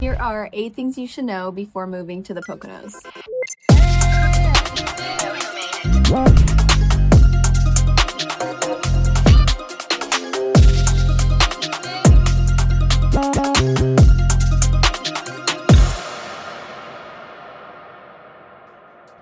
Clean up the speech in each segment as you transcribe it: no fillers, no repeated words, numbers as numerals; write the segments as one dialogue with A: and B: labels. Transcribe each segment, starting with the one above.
A: Here are 8 things you should know before moving to the Poconos.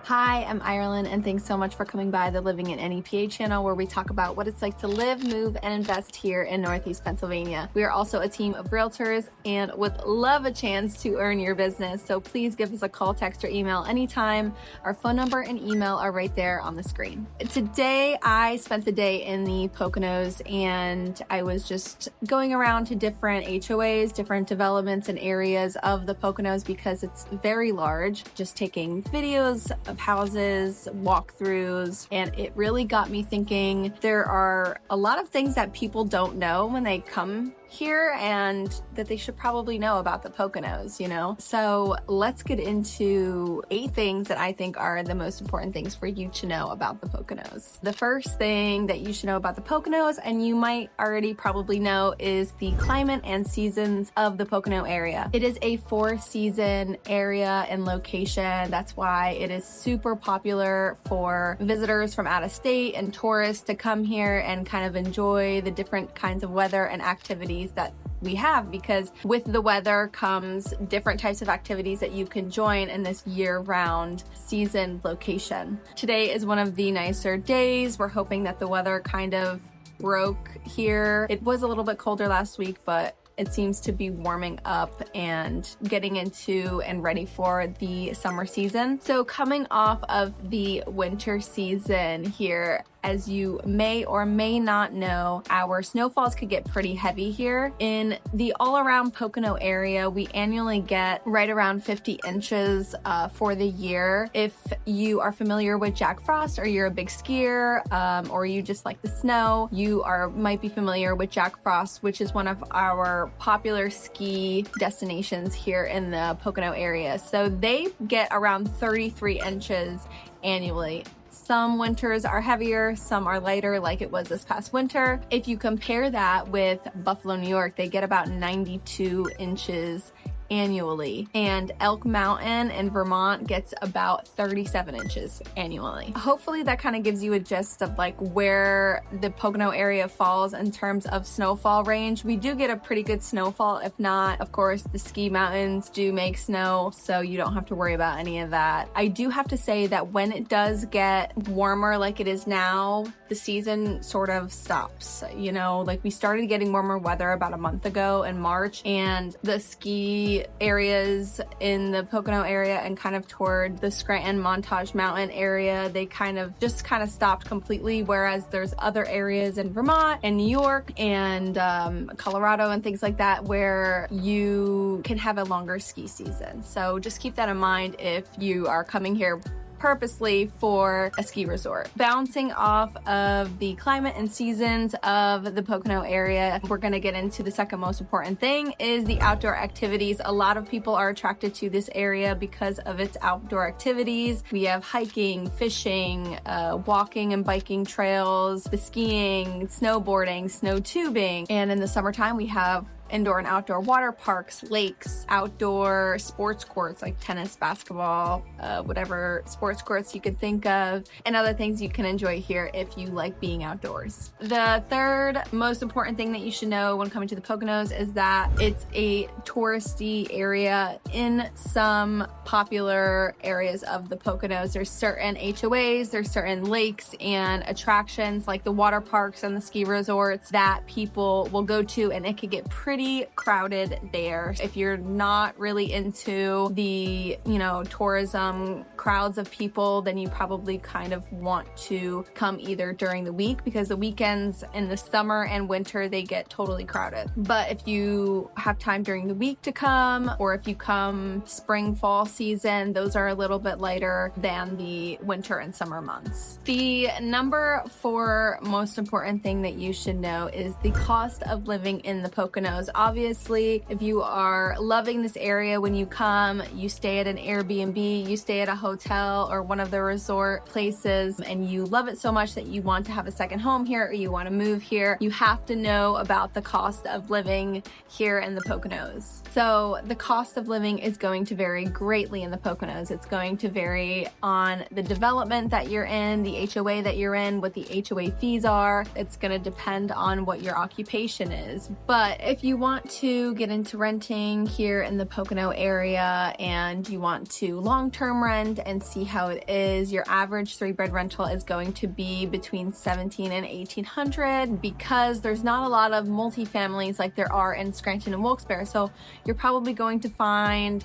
A: Hi, I'm Irelyn, and thanks so much for coming by the Living in NEPA channel, where we talk about what it's like to live, move, and invest here in Northeast Pennsylvania. We are also a team of realtors and would love a chance to earn your business, so please give us a call, text, or email anytime. Our phone number and email are right there on the screen. Today, I spent the day in the Poconos, and I was just going around to different HOAs, different developments and areas of the Poconos because it's very large, just taking videos of houses, walkthroughs, and it really got me thinking there are a lot of things that people don't know when they come here and that they should probably know about the Poconos, you know? So let's get into 8 things that I think are the most important things for you to know about the Poconos. The first thing that you should know about the Poconos, and you might already probably know, is the climate and seasons of the Pocono area. It is a 4-season area and location. That's why it is super popular for visitors from out of state and tourists to come here and kind of enjoy the different kinds of weather and activities that we have, because with the weather comes different types of activities that you can join in this year-round season location. Today is one of the nicer days. We're hoping that the weather kind of broke here. It was a little bit colder last week, but it seems to be warming up and getting into and ready for the summer season. So coming off of the winter season here, as you may or may not know, our snowfalls could get pretty heavy here. In the all-around Pocono area, we annually get right around 50 inches for the year. If you are familiar with Jack Frost, or you're a big skier, or you just like the snow, you might be familiar with Jack Frost, which is one of our popular ski destinations here in the Pocono area. So they get around 33 inches annually. Some winters are heavier, some are lighter, like it was this past winter. If you compare that with Buffalo, New York, they get about 92 inches annually, and Elk Mountain in Vermont gets about 37 inches annually. Hopefully that kind of gives you a gist of like where the Pocono area falls in terms of snowfall range. We do get a pretty good snowfall. If not, of course, the ski mountains do make snow, so you don't have to worry about any of that. I do have to say that when it does get warmer like it is now, the season sort of stops. You know, like we started getting warmer weather about a month ago in March, and the ski areas in the Pocono area and kind of toward the Scranton Montage Mountain area, they kind of stopped completely, whereas there's other areas in Vermont and New York and Colorado and things like that where you can have a longer ski season. So just keep that in mind if you are coming here purposely for a ski resort. Bouncing off of the climate and seasons of the Pocono area, we're going to get into the second most important thing, is the outdoor activities. A lot of people are attracted to this area because of its outdoor activities. We have hiking, fishing, walking and biking trails, the skiing, snowboarding, snow tubing, and in the summertime we have indoor and outdoor water parks, lakes, outdoor sports courts like tennis, basketball, whatever sports courts you can think of, and other things you can enjoy here if you like being outdoors. The third most important thing that you should know when coming to the Poconos is that it's a touristy area. In some popular areas of the Poconos, there's certain HOAs, there's certain lakes and attractions like the water parks and the ski resorts that people will go to, and it could get pretty crowded there. If you're not really into the, tourism crowds of people, then you probably kind of want to come either during the week, because the weekends in the summer and winter, they get totally crowded. But if you have time during the week to come, or if you come spring, fall season, those are a little bit lighter than the winter and summer months. The number 4 most important thing that you should know is the cost of living in the Poconos. Poconos. Obviously, if you are loving this area, when you come, you stay at an Airbnb, you stay at a hotel or one of the resort places, and you love it so much that you want to have a second home here or you want to move here, you have to know about the cost of living here in the Poconos. So the cost of living is going to vary greatly in the Poconos. It's going to vary on the development that you're in, the HOA that you're in, what the HOA fees are. It's going to depend on what your occupation is. But if you want to get into renting here in the Pocono area and you want to long-term rent and see how it is, your average 3-bed rental is going to be between $1,700 and $1,800 because there's not a lot of multifamilies like there are in Scranton and Wilkes Barre. So you're probably going to find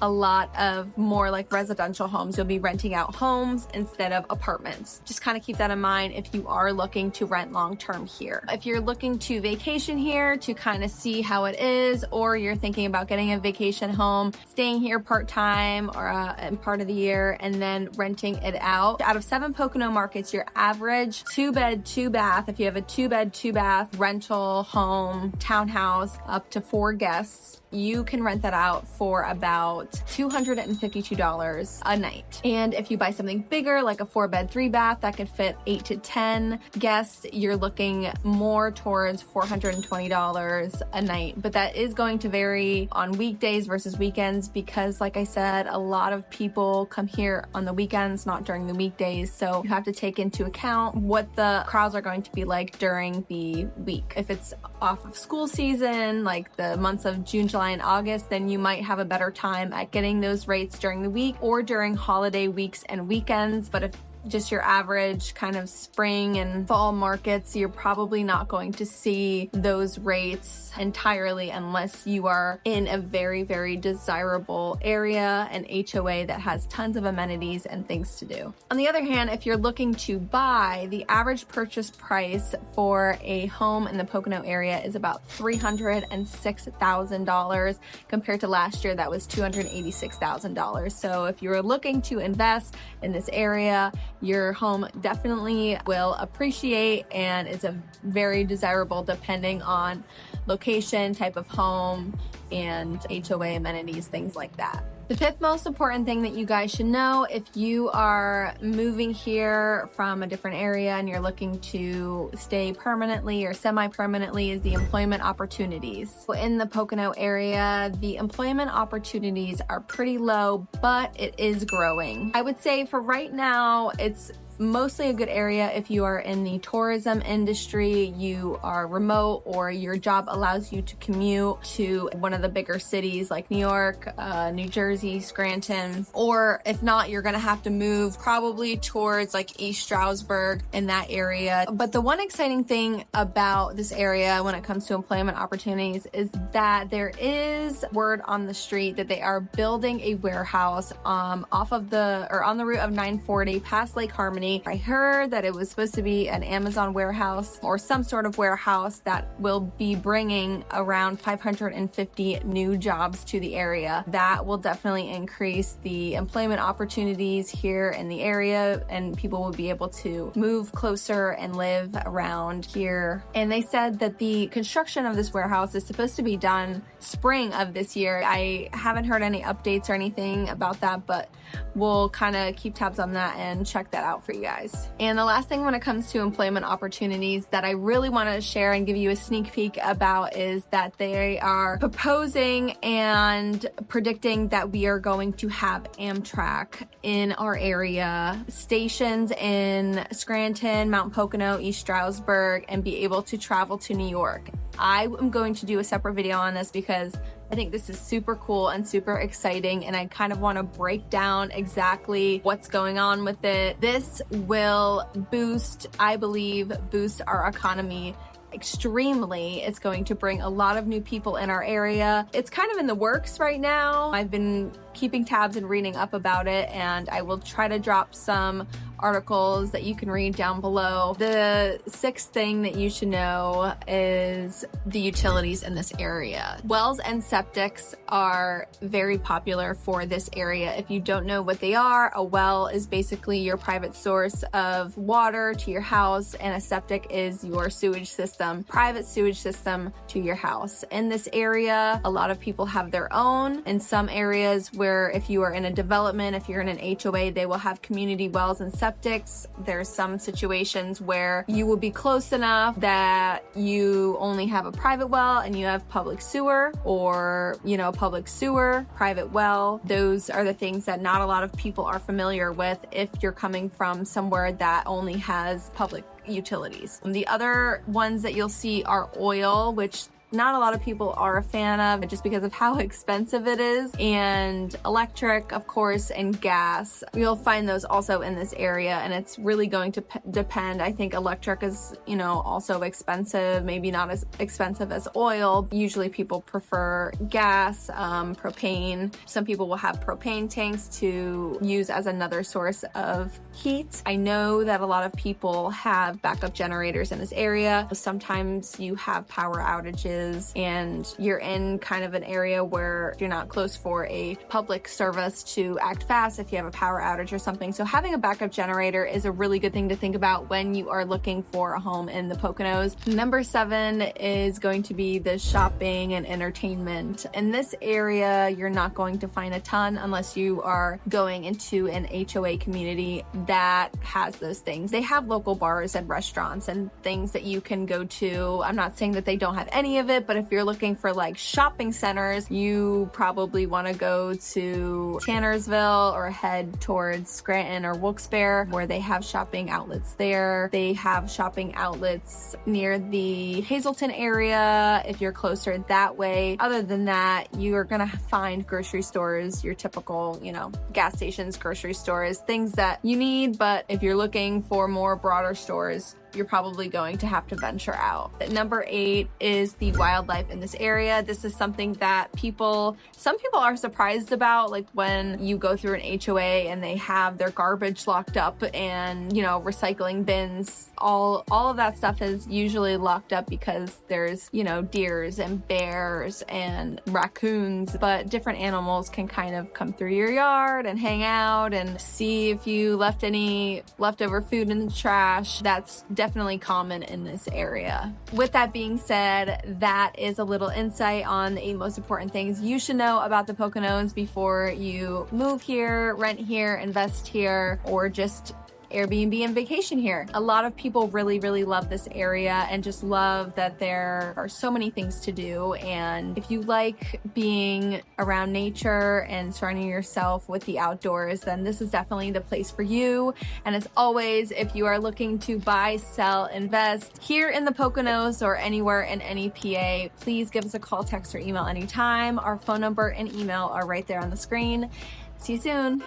A: a lot of more like residential homes. You'll be renting out homes instead of apartments. Just kind of keep that in mind if you are looking to rent long-term here. If you're looking to vacation here to kind of see how it is, or you're thinking about getting a vacation home, staying here part-time or in part of the year and then renting it out of 7 Pocono markets, your average 2-bed, 2-bath, if you have a 2-bed, 2-bath rental home, townhouse up to 4 guests, you can rent that out for about $252 a night. And if you buy something bigger, like a 4-bed, 3-bath, that could fit 8 to 10 guests, you're looking more towards $420 a night. But that is going to vary on weekdays versus weekends because, like I said, a lot of people come here on the weekends, not during the weekdays. So you have to take into account what the crowds are going to be like during the week. If it's off of school season, like the months of June, July, and August, then you might have a better time at getting those rates during the week or during holiday weeks and weekends. But if just your average kind of spring and fall markets, you're probably not going to see those rates entirely unless you are in a very, very desirable area, an HOA that has tons of amenities and things to do. On the other hand, if you're looking to buy, the average purchase price for a home in the Pocono area is about $306,000 compared to last year that was $286,000. So if you're looking to invest in this area, your home definitely will appreciate and is a very desirable depending on location, type of home, and HOA amenities, things like that. The 5th most important thing that you guys should know if you are moving here from a different area and you're looking to stay permanently or semi-permanently is the employment opportunities. In the Pocono area, the employment opportunities are pretty low, but it is growing. I would say for right now, it's mostly a good area if you are in the tourism industry, you are remote, or your job allows you to commute to one of the bigger cities like New York, New Jersey, Scranton, or if not, you're gonna have to move probably towards like East Stroudsburg in that area. But the one exciting thing about this area when it comes to employment opportunities is that there is word on the street that they are building a warehouse off of on the route of 940 past Lake Harmony. I heard that it was supposed to be an Amazon warehouse or some sort of warehouse that will be bringing around 550 new jobs to the area. That will definitely increase the employment opportunities here in the area, and people will be able to move closer and live around here. And they said that the construction of this warehouse is supposed to be done spring of this year. I haven't heard any updates or anything about that, but we'll kind of keep tabs on that and check that out for you guys. And the last thing when it comes to employment opportunities that I really want to share and give you a sneak peek about is that they are proposing and predicting that we are going to have Amtrak in our area, stations in Scranton, Mount Pocono, East Stroudsburg, and be able to travel to New York. I am going to do a separate video on this because I think this is super cool and super exciting, and I kind of want to break down exactly what's going on with it. This will I believe, boost our economy extremely. It's going to bring a lot of new people in our area. It's kind of in the works right now. I've been keeping tabs and reading up about it, and I will try to drop some articles that you can read down below. The sixth thing that you should know is the utilities in this area. Wells and septics are very popular for this area. If you don't know what they are, a well is basically your private source of water to your house, and a septic is your sewage system, private sewage system to your house. In this area, a lot of people have their own. In some areas where if you are in a development, if you're in an HOA, they will have community wells and septics. There's some situations where you will be close enough that you only have a private well and you have public sewer, or, you know, public sewer, private well. Those are the things that not a lot of people are familiar with if you're coming from somewhere that only has public utilities. The other ones that you'll see are oil, which not a lot of people are a fan of just because of how expensive it is, and electric, of course, and gas. You'll find those also in this area, and it's really going to depend. I think electric is, you know, also expensive, maybe not as expensive as oil. Usually people prefer gas, propane. Some people will have propane tanks to use as another source of heat. I know that a lot of people have backup generators in this area. Sometimes you have power outages and you're in kind of an area where you're not close for a public service to act fast if you have a power outage or something. So having a backup generator is a really good thing to think about when you are looking for a home in the Poconos. Number 7 is going to be the shopping and entertainment. In this area, you're not going to find a ton unless you are going into an HOA community that has those things. They have local bars and restaurants and things that you can go to. I'm not saying that they don't have any of it, but if you're looking for like shopping centers, you probably want to go to Tannersville or head towards Scranton or Wilkes Barre, where they have shopping outlets there. They have shopping outlets near the Hazleton area if you're closer that way. Other than that, you are gonna find grocery stores, your typical, you know, gas stations, grocery stores, things that you need. But if you're looking for more broader stores, you're probably going to have to venture out. Number 8 is the wildlife in this area. This is something that some people are surprised about, like when you go through an HOA and they have their garbage locked up and, you know, recycling bins, all of that stuff is usually locked up because there's, you know, deers and bears and raccoons, but different animals can kind of come through your yard and hang out and see if you left any leftover food in the trash. That's definitely common in this area. With that being said, that is a little insight on the 8 most important things you should know about the Poconos before you move here, rent here, invest here, or just Airbnb and vacation here. A lot of people really, really love this area and just love that there are so many things to do. And if you like being around nature and surrounding yourself with the outdoors, then this is definitely the place for you. And as always, if you are looking to buy, sell, invest here in the Poconos or anywhere in any PA, please give us a call, text, or email anytime. Our phone number and email are right there on the screen. See you soon.